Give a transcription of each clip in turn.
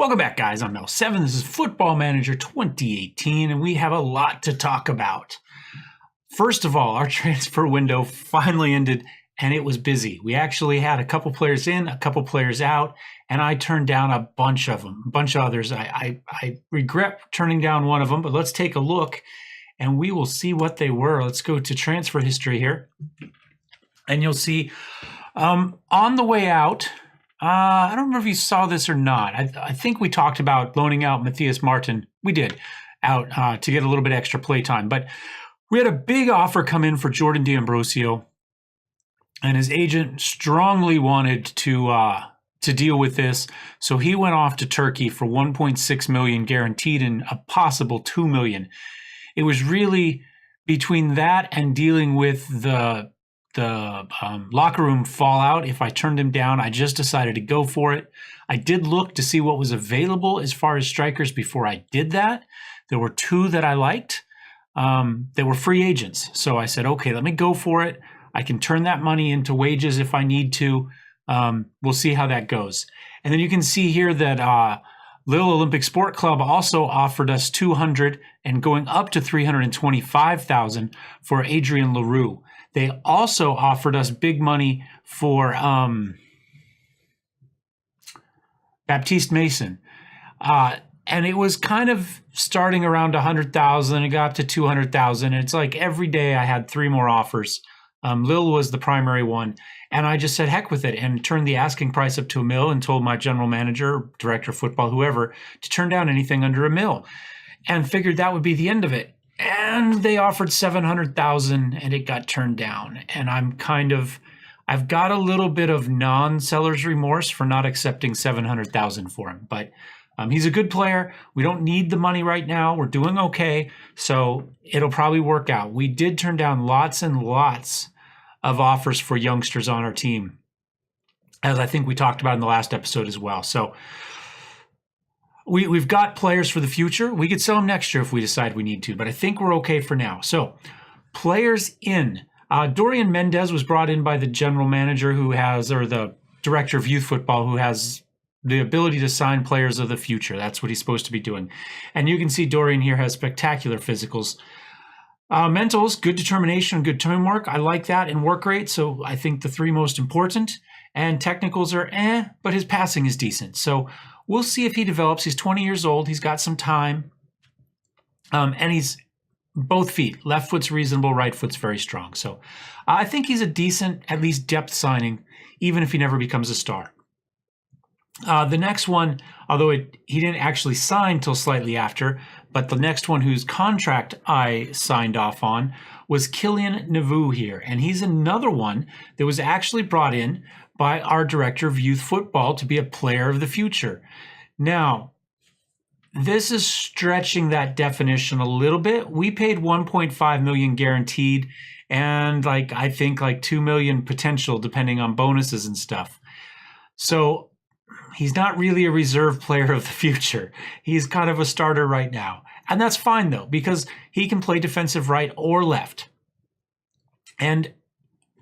Welcome back, guys. I'm Mellowseven. This is Football Manager 2018, and we have a lot to talk about. First of all, our transfer window finally ended, and it was busy. We actually had a couple players in, a couple players out, and I turned down a bunch of them, a bunch of others. I regret turning down one of them, but let's take a look, and we will see what they were. Let's go to transfer history here, and you'll see on the way out, I don't remember if you saw this or not. I think we talked about loaning out Matthias Martin. We did, out to get a little bit extra play time. But we had a big offer come in for Jordan D'Ambrosio, and his agent strongly wanted to deal with this. So he went off to Turkey for 1.6 million guaranteed and a possible 2 million. It was really between that and dealing with the locker room fallout. If I turned him down, I just decided to go for it. I did look to see what was available as far as strikers before I did that. There were two that I liked. They were free agents. So I said, okay, let me go for it. I can turn that money into wages if I need to. We'll see how that goes. And then you can see here that Lille Olympic Sport Club also offered us 200 and going up to 325,000 for Adrian Leroux. They also offered us big money for Baptiste Mason. And it was kind of starting around 100,000. It got up to 200,000. And it's like every day I had three more offers. Lille was the primary one. And I just said, heck with it, and turned the asking price up to $1 million and told my general manager, director of football, whoever, to turn down anything under $1 million. And figured that would be the end of it. And they offered 700,000 and it got turned down. And I've got a little bit of non-seller's remorse for not accepting 700,000 for him. But he's a good player. We don't need the money right now. We're doing okay. So it'll probably work out. We did turn down lots and lots of offers for youngsters on our team, as I think we talked about in the last episode as well. So we've got players for the future. We could sell them next year if we decide we need to, but I think we're okay for now. So players in. Dorian Mendez was brought in by the general manager or the director of youth football, who has the ability to sign players of the future. That's what he's supposed to be doing. And you can see Dorian here has spectacular physicals. Mentals, good determination, good teamwork. I like that, and work rate. So I think the three most important. And technicals are but his passing is decent. So we'll see if he develops. He's 20 years old. He's got some time. And he's both feet. Left foot's reasonable. Right foot's very strong. So I think he's a decent, at least depth signing, even if he never becomes a star. The next one, although he didn't actually sign till slightly after, but the next one whose contract I signed off on was Kylian Neveu here. And he's another one that was actually brought in by our director of youth football to be a player of the future. Now, this is stretching that definition a little bit. We paid 1.5 million guaranteed and I think 2 million potential depending on bonuses and stuff. So he's not really a reserve player of the future. He's kind of a starter right now. And that's fine, though, because he can play defensive right or left. And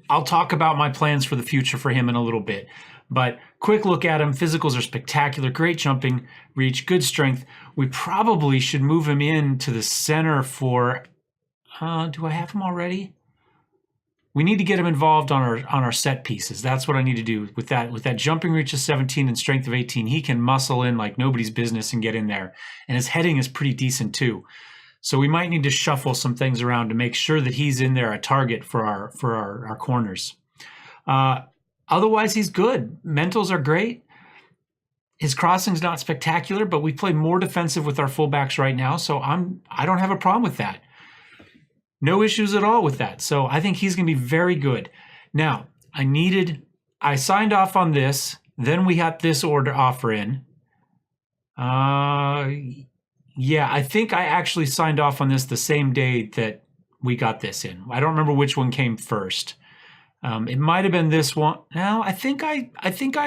I'll talk about my plans for the future for him in a little bit. But quick look at him. Physicals are spectacular. Great jumping reach, good strength. We probably should move him into the center for... do I have him already? We need to get him involved on our set pieces. That's what I need to do with that. With that jumping reach of 17 and strength of 18, he can muscle in like nobody's business and get in there. And his heading is pretty decent too. So we might need to shuffle some things around to make sure that he's in there a target for our corners. Otherwise, he's good. Mentals are great. His crossing's not spectacular, but we play more defensive with our fullbacks right now, so I don't have a problem with that. No issues at all with that. So I think he's going to be very good. Now, I signed off on this. Then we had this offer in. Yeah, I think I actually signed off on this the same day that we got this in. I don't remember which one came first. It might have been this one. No, I think I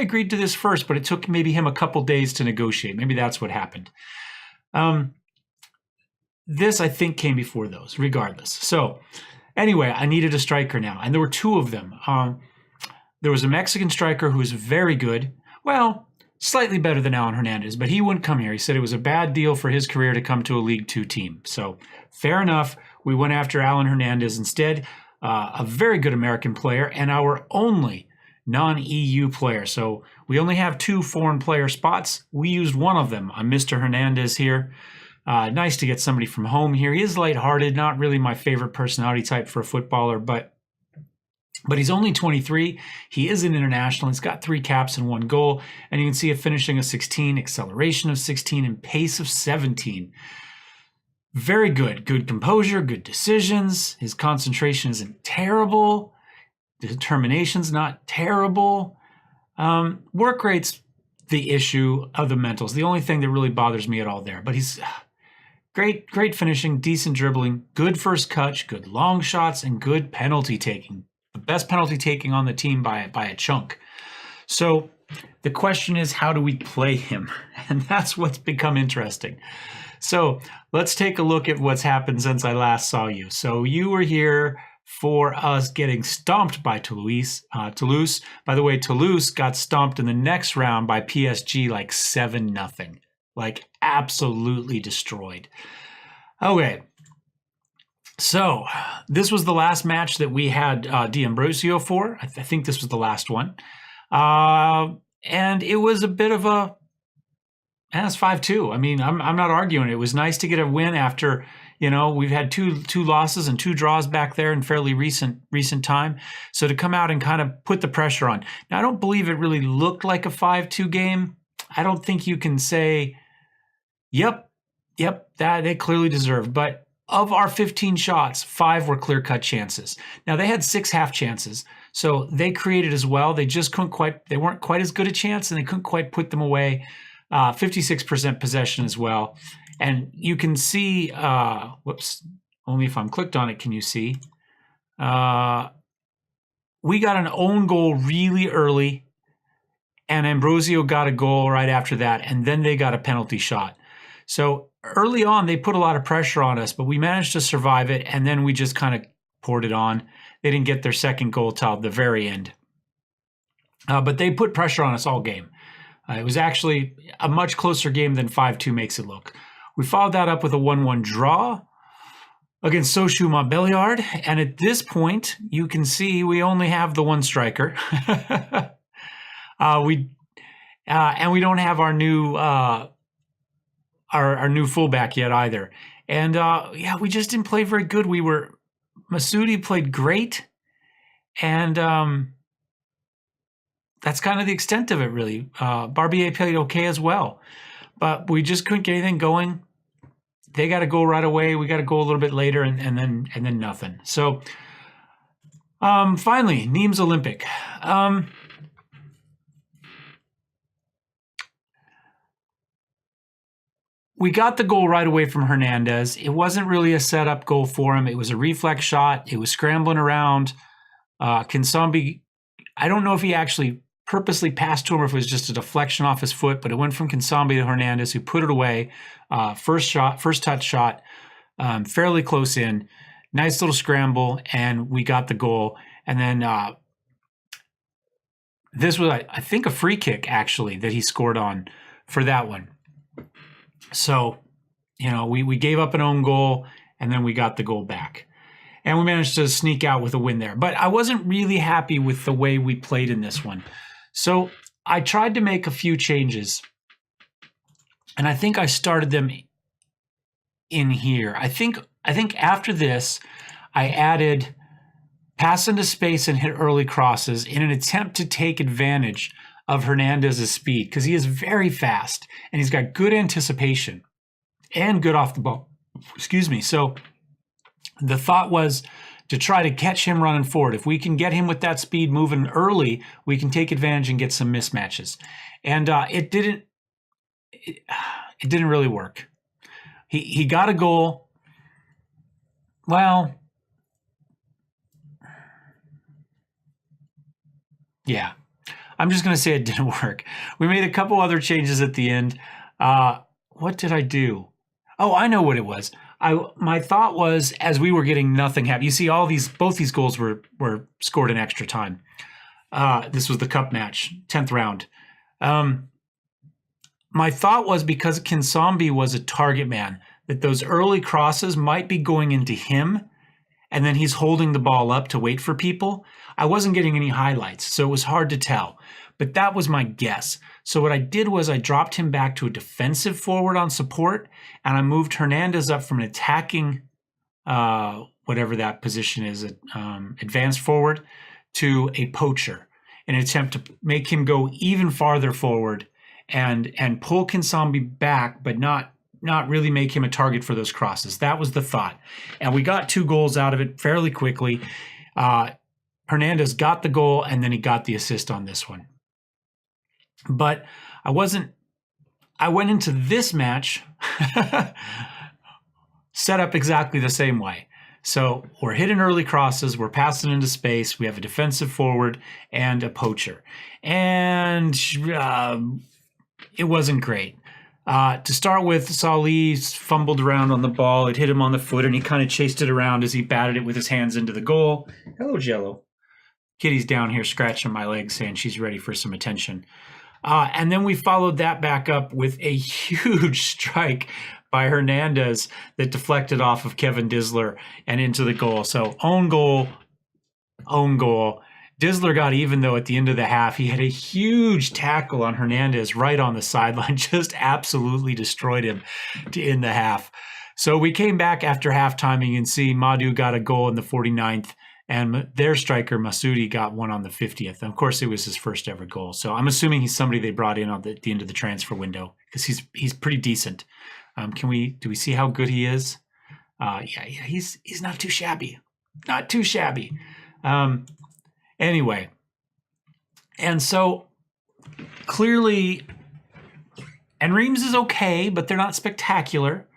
agreed to this first, but it took maybe him a couple days to negotiate. Maybe that's what happened. This, I think, came before those, regardless. So anyway, I needed a striker now, and there were two of them. There was a Mexican striker who was very good. Well, slightly better than Alan Hernandez, but he wouldn't come here. He said it was a bad deal for his career to come to a League Two team. So fair enough. We went after Alan Hernandez instead, a very good American player and our only non-EU player. So we only have 2 foreign player spots. We used one of them on Mr. Hernandez here. Nice to get somebody from home here. He is lighthearted, not really my favorite personality type for a footballer, but he's only 23. He is an international. He's got 3 caps and 1 goal. And you can see a finishing of 16, acceleration of 16, and pace of 17. Very good. Good composure, good decisions. His concentration isn't terrible. Determination's not terrible. Work rate's the issue of the mentals. The only thing that really bothers me at all there. But he's great finishing, decent dribbling, good first touch, good long shots, and good penalty taking. The best penalty taking on the team by a chunk. So the question is, how do we play him? And that's what's become interesting. So let's take a look at what's happened since I last saw you. So you were here for us getting stomped by Toulouse. By the way, Toulouse got stomped in the next round by PSG like 7-0. Like absolutely destroyed. Okay. So this was the last match that we had D'Ambrosio for. I think this was the last one. And it was a bit of a, it's 5-2. I mean, I'm not arguing. It was nice to get a win after, we've had two losses and 2 draws back there in fairly recent time. So to come out and kind of put the pressure on. Now, I don't believe it really looked like a 5-2 game. I don't think you can say, yep, that they clearly deserved. But of our 15 shots, 5 were clear-cut chances. Now, they had 6 half chances, so they created as well. They just they weren't quite as good a chance, and they couldn't quite put them away. 56% possession as well. And you can see, only if I'm clicked on it can you see. We got an own goal really early, and Ambrosio got a goal right after that, and then they got a penalty shot. So early on, they put a lot of pressure on us, but we managed to survive it, and then we just kind of poured it on. They didn't get their second goal till the very end. But they put pressure on us all game. It was actually a much closer game than 5-2 makes it look. We followed that up with a 1-1 draw against Sochaux Montbéliard, and at this point, you can see we only have the one striker. And we don't have our new our new fullback yet either. And we just didn't play very good. Masudi played great, and that's kind of the extent of it, really. Barbier played okay as well, but we just couldn't get anything going. They got a goal right away. We got a goal a little bit later, and then nothing. So finally, Nîmes Olympic. We got the goal right away from Hernandez. It wasn't really a setup goal for him. It was a reflex shot. It was scrambling around. Kinsambi, I don't know if he actually purposely passed to him or if it was just a deflection off his foot, but it went from Kinsambi to Hernandez, who put it away. First touch shot, fairly close in. Nice little scramble, and we got the goal. And then this was, I think, a free kick, actually, that he scored on for that one. So, we gave up an own goal, and then we got the goal back. And we managed to sneak out with a win there. But I wasn't really happy with the way we played in this one. So I tried to make a few changes. And I think I started them in here. I think after this, I added pass into space and hit early crosses in an attempt to take advantage of Hernandez's speed, because he is very fast and he's got good anticipation and good off the ball. So the thought was to try to catch him running forward. If we can get him with that speed moving early, we can take advantage and get some mismatches. And it didn't really work. He got a goal. Well, yeah. I'm just going to say it didn't work. We made a couple other changes at the end. What did I do? Oh, I know what it was. My thought was, as we were getting nothing happen, you see both these goals were scored in extra time. This was the cup match, 10th round. my thought was because Kinsambi was a target man, that those early crosses might be going into him, and then he's holding the ball up to wait for people. I wasn't getting any highlights, so it was hard to tell. But that was my guess. So what I did was I dropped him back to a defensive forward on support, and I moved Hernandez up from an attacking, whatever that position is, advanced forward, to a poacher in an attempt to make him go even farther forward and pull Kinsambi back, but not really make him a target for those crosses. That was the thought. And we got 2 goals out of it fairly quickly. Hernandez got the goal, and then he got the assist on this one. But I went into this match set up exactly the same way. So we're hitting early crosses, we're passing into space, we have a defensive forward and a poacher. And it wasn't great. To start with, Salih fumbled around on the ball. It hit him on the foot, and he kind of chased it around as he batted it with his hands into the goal. Hello, Jello. Kitty's down here scratching my leg, saying she's ready for some attention. And then we followed that back up with a huge strike by Hernandez that deflected off of Kevin Disler and into the goal. So own goal. Disler got even, though, at the end of the half. He had a huge tackle on Hernandez right on the sideline, just absolutely destroyed him to end the half. So we came back after halftime, and you can see Madhu got a goal in the 49th, and their striker, Masoudi, got one on the 50th. And of course, it was his first ever goal. So I'm assuming he's somebody they brought in at the end of the transfer window, because he's pretty decent. Do we see how good he is? Yeah, he's not too shabby. Not too shabby. Anyway, and so clearly, and Reims is okay, but they're not spectacular.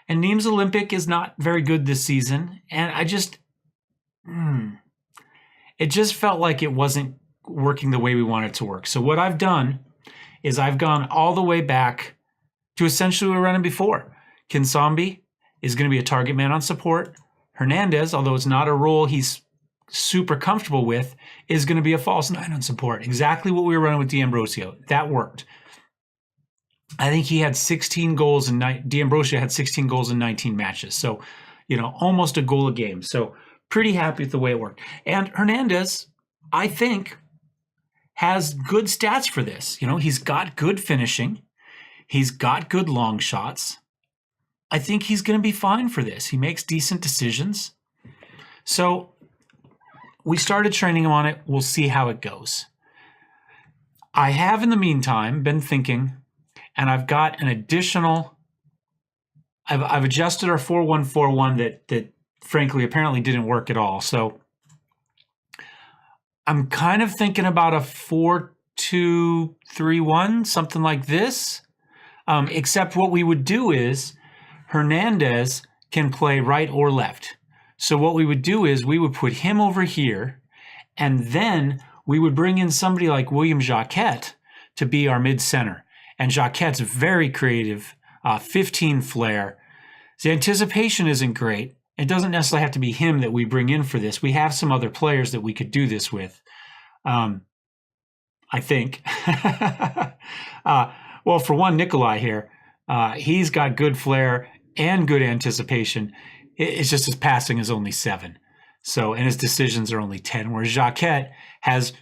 And Nîmes Olympic is not very good this season. And it just felt like it wasn't working the way we want it to work. So what I've done is I've gone all the way back to essentially what we were running before. Kinsambi is going to be a target man on support. Hernandez, although it's not a role he's super comfortable with, is going to be a false 9 on support. Exactly what we were running with D'Ambrosio. That worked. I think he had 16 goals and D'Ambrosio had 16 goals in 19 matches. So, almost a goal a game. So pretty happy with the way it worked. And Hernandez, I think, has good stats for this. He's got good finishing. He's got good long shots. I think he's going to be fine for this. He makes decent decisions. So we started training him on it. We'll see how it goes. I have, in the meantime, been thinking, and I've got an additional, I've adjusted our 4-1-4-1 that frankly apparently didn't work at all. So I'm kind of thinking about a 4-2-3-1, something like this. Except what we would do is Hernandez can play right or left. So what we would do is we would put him over here, and then we would bring in somebody like William Jacquet to be our mid-center. And Jacquet's very creative, 15 flair. The anticipation isn't great. It doesn't necessarily have to be him that we bring in for this. We have some other players that we could do this with, I think. Well, for one, Nikolai here, he's got good flair and good anticipation. It's just his passing is only 7. So, and his decisions are only 10, whereas Jacquet has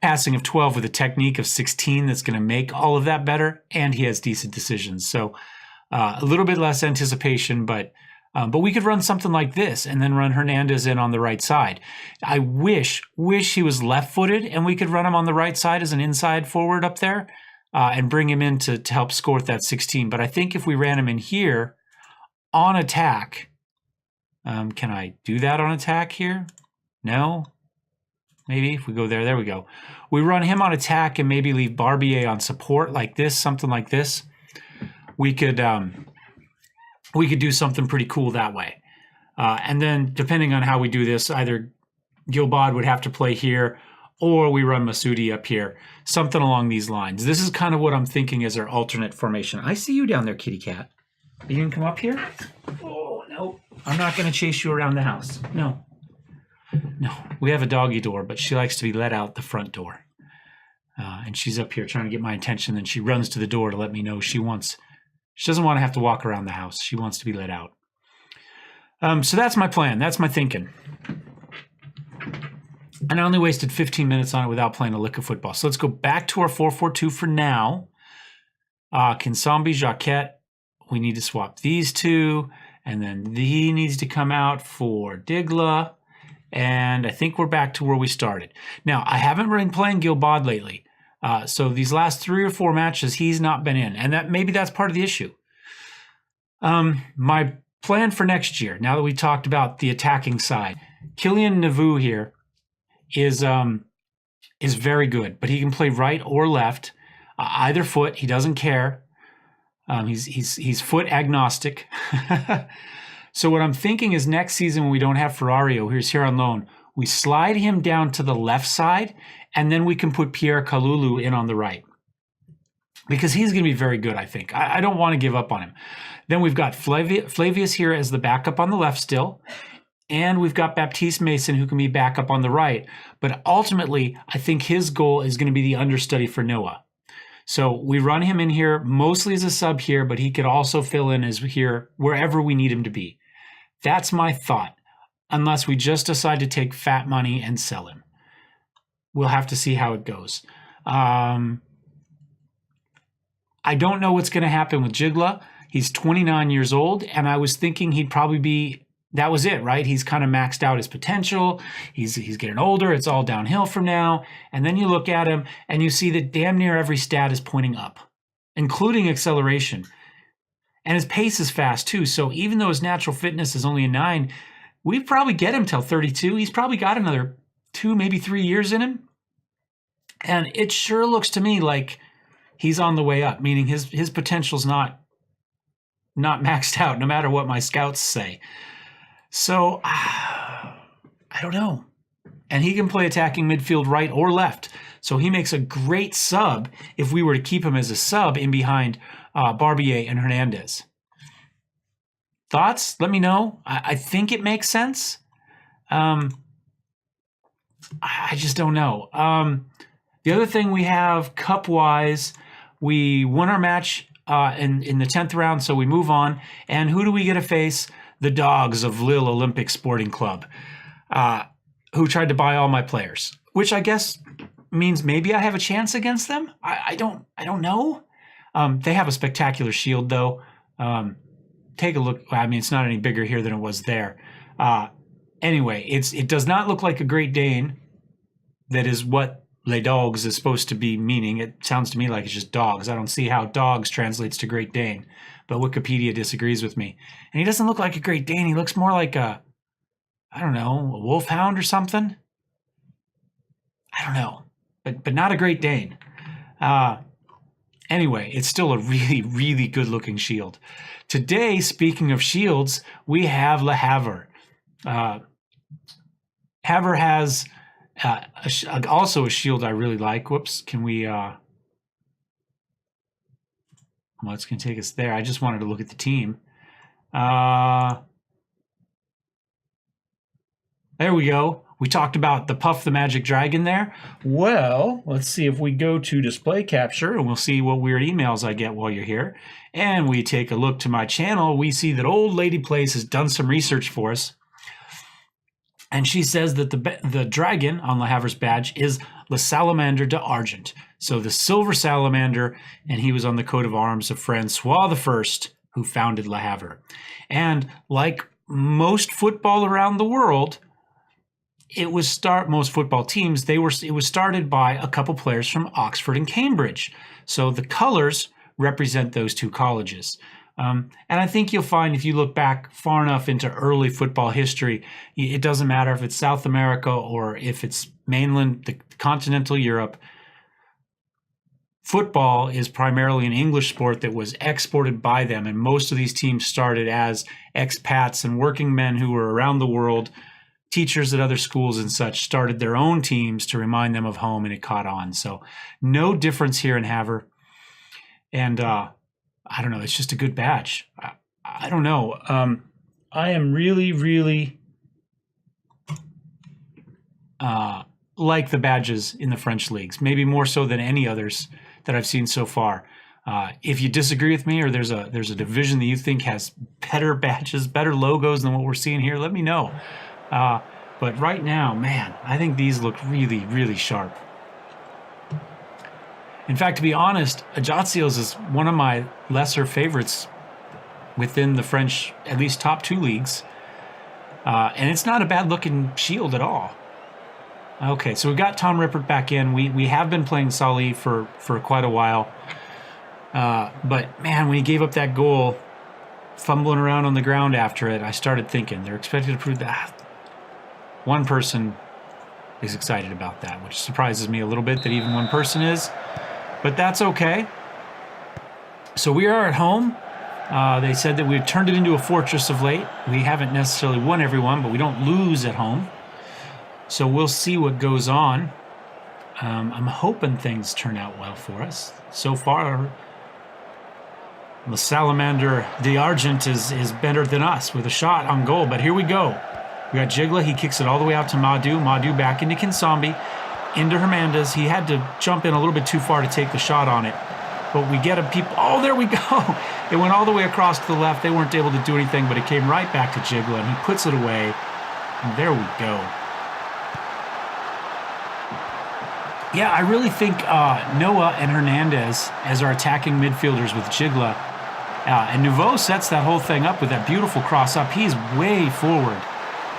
passing of 12 with a technique of 16 that's going to make all of that better, and he has decent decisions. So a little bit less anticipation, but we could run something like this and then run Hernandez in on the right side. I wish he was left-footed and we could run him on the right side as an inside forward up there and bring him in to help score with that 16. But I think if we ran him in here on attack, can I do that on attack here? No? Maybe if we go there we go. We run him on attack and maybe leave Barbier on support like this, something like this. We could do something pretty cool that way. And then depending on how we do this, either Gilbad would have to play here or we run Masoudi up here, something along these lines. This is kind of what I'm thinking as our alternate formation. I see you down there, kitty cat. Are you going to come up here? Oh, no. I'm not going to chase you around the house. No. We have a doggy door, but she likes to be let out the front door. And she's up here trying to get my attention. Then she runs to the door to let me know she doesn't want to have to walk around the house. She wants to be let out. So that's my plan. That's my thinking. And I only wasted 15 minutes on it without playing a lick of football. So let's go back to our 4-4-2 for now. Kinsambi, Jacquet. We need to swap these two. And then he needs to come out for Digla. And I think we're back to where we started. Now, I haven't been playing Gilbad lately. So these last 3 or 4 matches, he's not been in. And maybe that's part of the issue. My plan for next year, now that we talked about the attacking side, Kylian Navu here is very good, but he can play right or left, either foot. He doesn't care. He's foot agnostic. So what I'm thinking is next season when we don't have Ferrario, who's here on loan, we slide him down to the left side, and then we can put Pierre Kalulu in on the right. Because he's going to be very good, I think. I don't want to give up on him. Then we've got Flavius here as the backup on the left still. And we've got Baptiste Mason who can be backup on the right. But ultimately, I think his goal is going to be the understudy for Noah. So we run him in here mostly as a sub here, but he could also fill in as here wherever we need him to be. That's my thought. Unless we just decide to take fat money and sell him. We'll have to see how it goes. I don't know what's going to happen with Jigla. He's 29 years old, and I was thinking he'd probably be, that was it, right? He's kind of maxed out his potential. He's getting older. It's all downhill from now. And then you look at him, and you see that damn near every stat is pointing up, including acceleration. And his pace is fast, too. So even though his natural fitness is only a 9, we'd probably get him till 32. He's probably got another 2, maybe 3 years in him. And it sure looks to me like he's on the way up, meaning his potential's not maxed out, no matter what my scouts say. So, I don't know. And he can play attacking midfield right or left. So he makes a great sub if we were to keep him as a sub in behind Barbier and Hernandez. Thoughts? Let me know. I think it makes sense. I just don't know. The other thing we have cup-wise, we won our match in the 10th round, so we move on. And who do we get to face? The Dogs of Lille Olympic Sporting Club, who tried to buy all my players, which I guess means maybe I have a chance against them. I don't know. They have a spectacular shield, though. Take a look. I mean, it's not any bigger here than it was there. Anyway, it does not look like a Great Dane. That is what Les Dogs is supposed to be meaning. It sounds to me like it's just dogs. I don't see how dogs translates to Great Dane, but Wikipedia disagrees with me. And he doesn't look like a Great Dane. He looks more like I don't know, a wolfhound or something. I don't know, but not a Great Dane. Anyway, it's still a really, really good-looking shield. Today, speaking of shields, we have Le Havre. Havre has also a shield I really like. Whoops, can we... well, it's going to take us there. I just wanted to look at the team. There we go. We talked about the Puff the Magic Dragon there. Well, let's see if we go to display capture, and we'll see what weird emails I get while you're here. And we take a look to my channel. We see that Old Lady Plays has done some research for us. And she says that the dragon on Le Havre's badge is Le Salamander d'Argent. So the silver salamander, and he was on the coat of arms of Francois I, who founded Le Havre. And like most football around the world, most football teams, it was started by a couple players from Oxford and Cambridge. So the colors represent those two colleges. And I think you'll find if you look back far enough into early football history, it doesn't matter if it's South America or if it's mainland, the continental Europe. Football is primarily an English sport that was exported by them. And most of these teams started as expats and working men who were around the world. Teachers at other schools and such started their own teams to remind them of home, and it caught on. So no difference here in Havre. And I don't know. It's just a good badge. I don't know. I am really, really like the badges in the French leagues, maybe more so than any others that I've seen so far. If you disagree with me, or there's a division that you think has better badges, better logos than what we're seeing here, let me know. But right now, man, I think these look really, really sharp. In fact, to be honest, Ajaccio's is one of my lesser favorites within the French, at least top 2 leagues. And it's not a bad-looking shield at all. Okay, so we got Tom Rippert back in. We have been playing Salih for quite a while. But, man, when he gave up that goal, fumbling around on the ground after it, I started thinking, they're expected to prove that. One person is excited about that, which surprises me a little bit that even one person is. But that's okay. So we are at home. They said that we've turned it into a fortress of late. We haven't necessarily won every one, but we don't lose at home. So we'll see what goes on. I'm hoping things turn out well for us. So far, the Salamander d'Argent is better than us with a shot on goal. But here we go. We got Jigla. He kicks it all the way out to Madu. Madu back into Kinsambi, into Hernandez. He had to jump in a little bit too far to take the shot on it. But we get a people. Oh, there we go. It went all the way across to the left. They weren't able to do anything, but it came right back to Jigla, and he puts it away. And there we go. Yeah, I really think Noah and Hernandez as our attacking midfielders with Jigla. And Nouveau sets that whole thing up with that beautiful cross up. He's way forward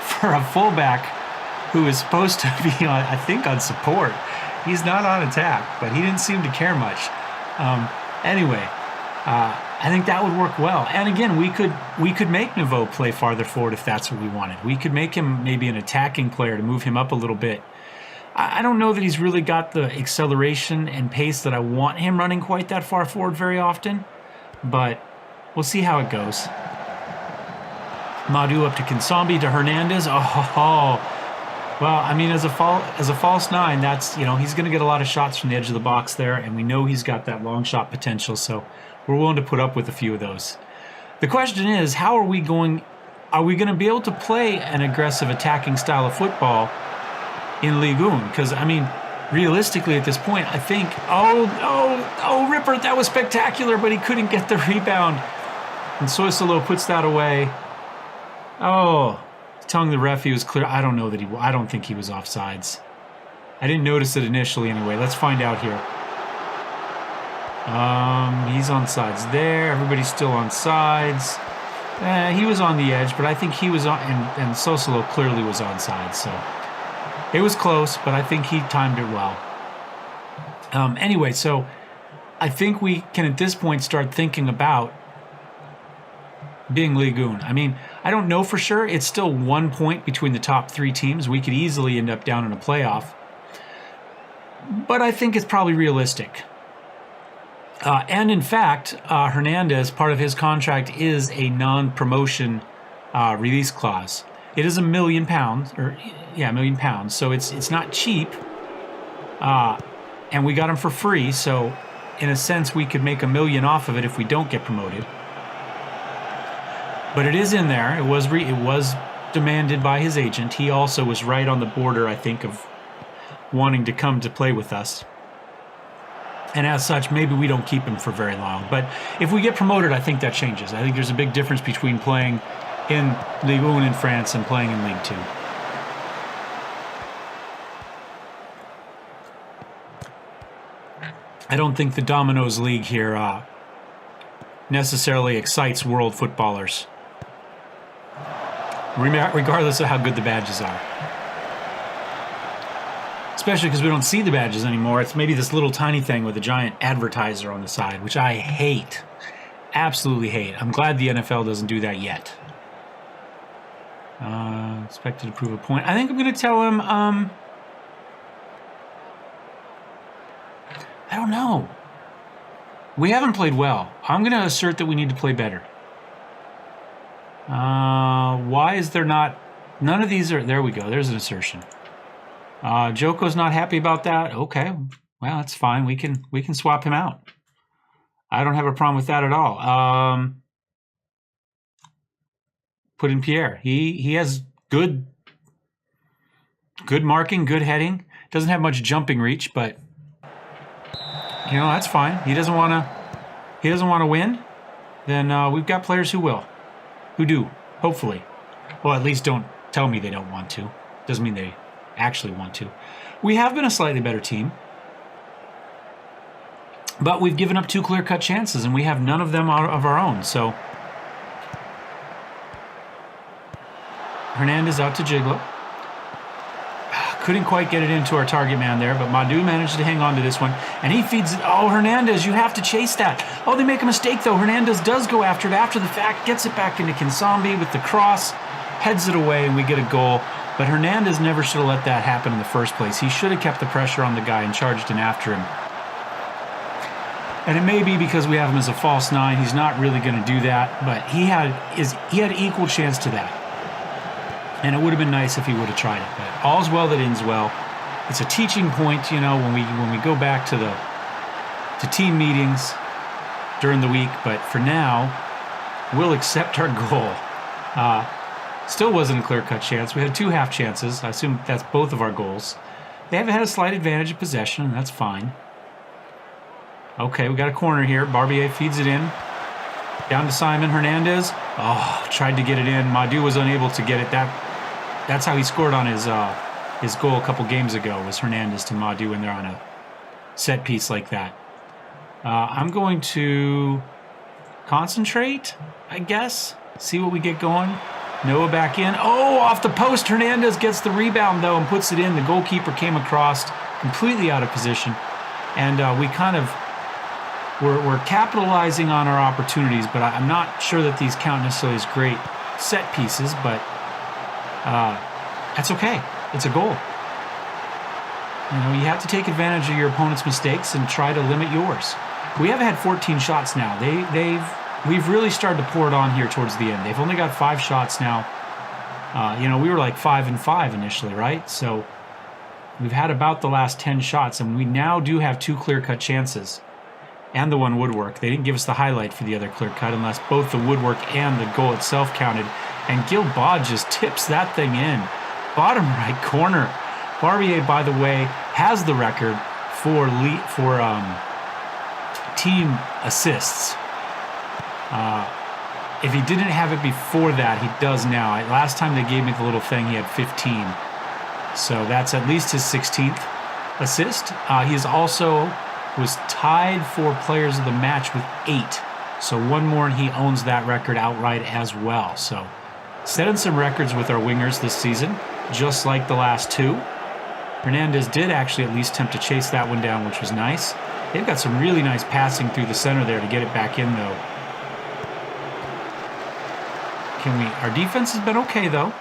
for a fullback who is supposed to be, I think, on support. He's not on attack, but he didn't seem to care much. Anyway, I think that would work well. And again, we could make Nouveau play farther forward if that's what we wanted. We could make him maybe an attacking player to move him up a little bit. I don't know that he's really got the acceleration and pace that I want him running quite that far forward very often, but we'll see how it goes. Madu up to Kinsambi, to Hernandez. Oh, well, I mean, as a false 9, that's, he's going to get a lot of shots from the edge of the box there, and we know he's got that long shot potential, so we're willing to put up with a few of those. The question is, how are we going to be able to play an aggressive attacking style of football in Ligue 1? Because, I mean, realistically at this point, I think, oh, Rippert, that was spectacular, but he couldn't get the rebound. And Soisalo puts that away. Oh, telling the ref he was clear. I don't think he was offsides. I didn't notice it initially anyway. Let's find out here. He's on sides there. Everybody's still on sides. He was on the edge, but I think he was on, and Soisalo clearly was on sides, so it was close, but I think he timed it well. Anyway, so I think we can at this point start thinking about being Ligue 1. I mean, I don't know for sure. It's still 1 point between the top 3 teams. We could easily end up down in a playoff. But I think it's probably realistic. And in fact, Hernandez, part of his contract is a non-promotion release clause. It is £1 million, £1 million. So it's not cheap. And we got him for free. So in a sense, we could make $1 million off of it if we don't get promoted. But it is in there. It was demanded by his agent. He also was right on the border, I think, of wanting to come to play with us. And as such, maybe we don't keep him for very long. But if we get promoted, I think that changes. I think there's a big difference between playing in Ligue 1 in France and playing in Ligue 2. I don't think the Dominoes League here necessarily excites world footballers, regardless of how good the badges are. Especially because we don't see the badges anymore. It's maybe this little tiny thing with a giant advertiser on the side, which I hate. Absolutely hate. I'm glad the NFL doesn't do that yet. Expected to prove a point. I think I'm going to tell him, I don't know. We haven't played well. I'm going to assert that we need to play better. Why is there not... None of these are... There we go. There's an assertion. Joko's not happy about that. Okay. Well, that's fine. We can swap him out. I don't have a problem with that at all. Put in Pierre. He has good marking, good heading. Doesn't have much jumping reach, but you know, that's fine. He doesn't want to win. Then we've got players who will, who do, hopefully. Well, at least don't tell me they don't want to. Doesn't mean they actually want to. We have been a slightly better team, but we've given up 2 clear-cut chances, and we have none of them of our own. So Hernandez out to Jiglo. Couldn't quite get it into our target man there, but Madu managed to hang on to this one, and he feeds it. Oh, Hernandez, you have to chase that. Oh, they make a mistake, though. Hernandez does go after it after the fact, gets it back into Kinsambi with the cross, heads it away, and we get a goal. But Hernandez never should have let that happen in the first place. He should have kept the pressure on the guy and charged in after him. And it may be because we have him as a false 9. He's not really going to do that, but he had equal chance to that. And it would have been nice if he would have tried it. But all's well that ends well. It's a teaching point, you know, when we go back to team meetings during the week. But for now, we'll accept our goal. Still wasn't a clear-cut chance. We had 2 half chances. I assume that's both of our goals. They have had a slight advantage of possession, and that's fine. Okay, we got a corner here. Barbier feeds it in. Down to Simon Hernandez. Oh, tried to get it in. Madu was unable to get it. That's how he scored on his goal a couple games ago, was Hernandez to Madu when they're on a set piece like that. I'm going to concentrate, I guess. See what we get going. Noah back in. Oh, off the post. Hernandez gets the rebound, though, and puts it in. The goalkeeper came across completely out of position. And we kind of... We're capitalizing on our opportunities, but I'm not sure that these count necessarily as great set pieces, but that's okay. It's a goal. You know, you have to take advantage of your opponent's mistakes and try to limit yours. We have had 14 shots now. We've really started to pour it on here towards the end. They've only got 5 shots now. You know, we were like 5-5 initially, right? So we've had about the last 10 shots, and we now do have 2 clear-cut chances. And the one woodwork. They didn't give us the highlight for the other clear cut unless both the woodwork and the goal itself counted. And Gilbod just tips that thing in. Bottom right corner. Barbier, by the way, has the record for team assists. If he didn't have it before that, he does now. Last time they gave me the little thing, he had 15. So that's at least his 16th assist. He's also... was tied for players of the match with 8. So one more and he owns that record outright as well. So setting some records with our wingers this season, just like the last 2. Hernandez did actually at least attempt to chase that one down, which was nice. They've got some really nice passing through the center there to get it back in, though. Our defense has been okay, though.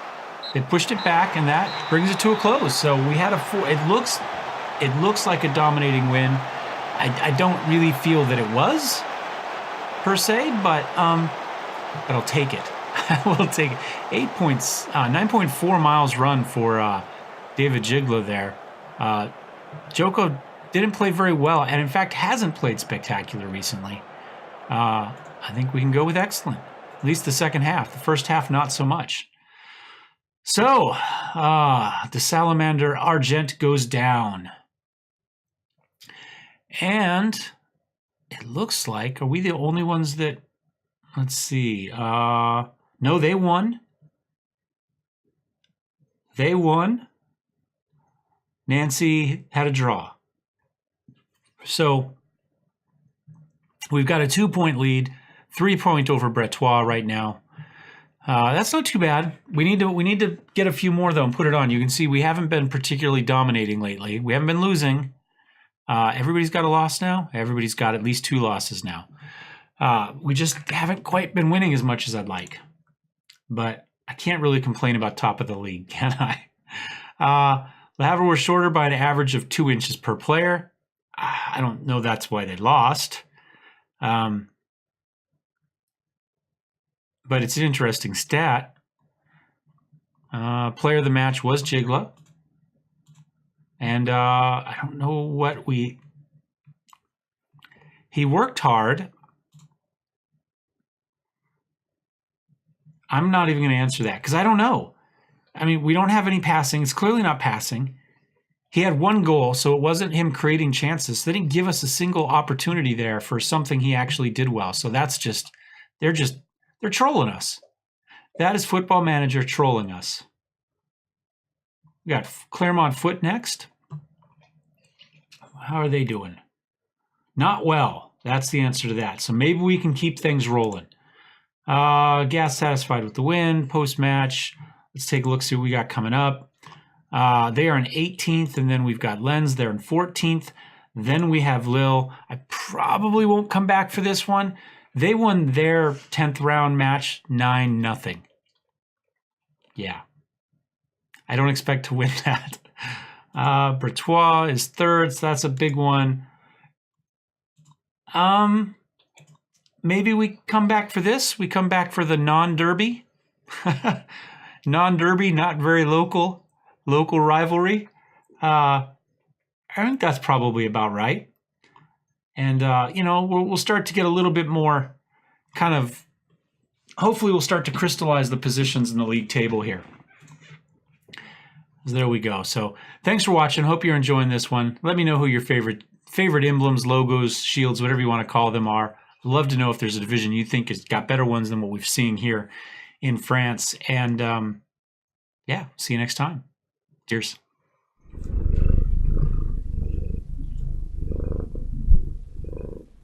They pushed it back, and that brings it to a close. So we had a 4. It looks like a dominating win. I don't really feel that it was, per se, but I'll take it. We'll take it. 9.4 miles run for David Jiglo there. Joko didn't play very well, and in fact hasn't played spectacular recently. I think we can go with excellent. At least the second half. The first half, not so much. So, the Salamander Argent goes down. And it looks like, are we the only ones that, let's see, no, they won. They won. Nancy had a draw. So we've got a 2-point lead, 3-point over Bretois right now. That's not too bad. We need to get a few more, though, and put it on. You can see we haven't been particularly dominating lately. We haven't been losing. Everybody's got a loss now. Everybody's got at least 2 losses now. We just haven't quite been winning as much as I'd like. But I can't really complain about top of the league, can I? Le Havre were shorter by an average of 2 inches per player. I don't know that's why they lost. But it's an interesting stat. Player of the match was Jigla. And I don't know what he worked hard. I'm not even going to answer that because I don't know. I mean, we don't have any passing. It's clearly not passing. he had one goal, so it wasn't him creating chances. They didn't give us a single opportunity there for something he actually did well. So that's just, they're trolling us. That is Football Manager trolling us. We got Claremont Foot next. How are they doing? Not well. That's the answer to that. So maybe we can keep things rolling. Gas satisfied with the win. Post-match. Let's take a look, see what we got coming up. They are in 18th, and then we've got Lens. They're in 14th. Then we have Lille. I probably won't come back for this one. They won their 10th round match 9-0. Yeah. I don't expect to win that. Bertois is third, so that's a big one. Maybe we come back for this. We come back for the non-derby. Non-derby, not very local rivalry. I think that's probably about right. And, we'll start to get a little bit more kind of, hopefully we'll start to crystallize the positions in the league table here. So there we go. So thanks for watching. Hope you're enjoying this one. Let me know who your favorite emblems, logos, shields, whatever you want to call them are. I'd love to know if there's a division you think has got better ones than what we've seen here in France. And, yeah, see you next time. Cheers.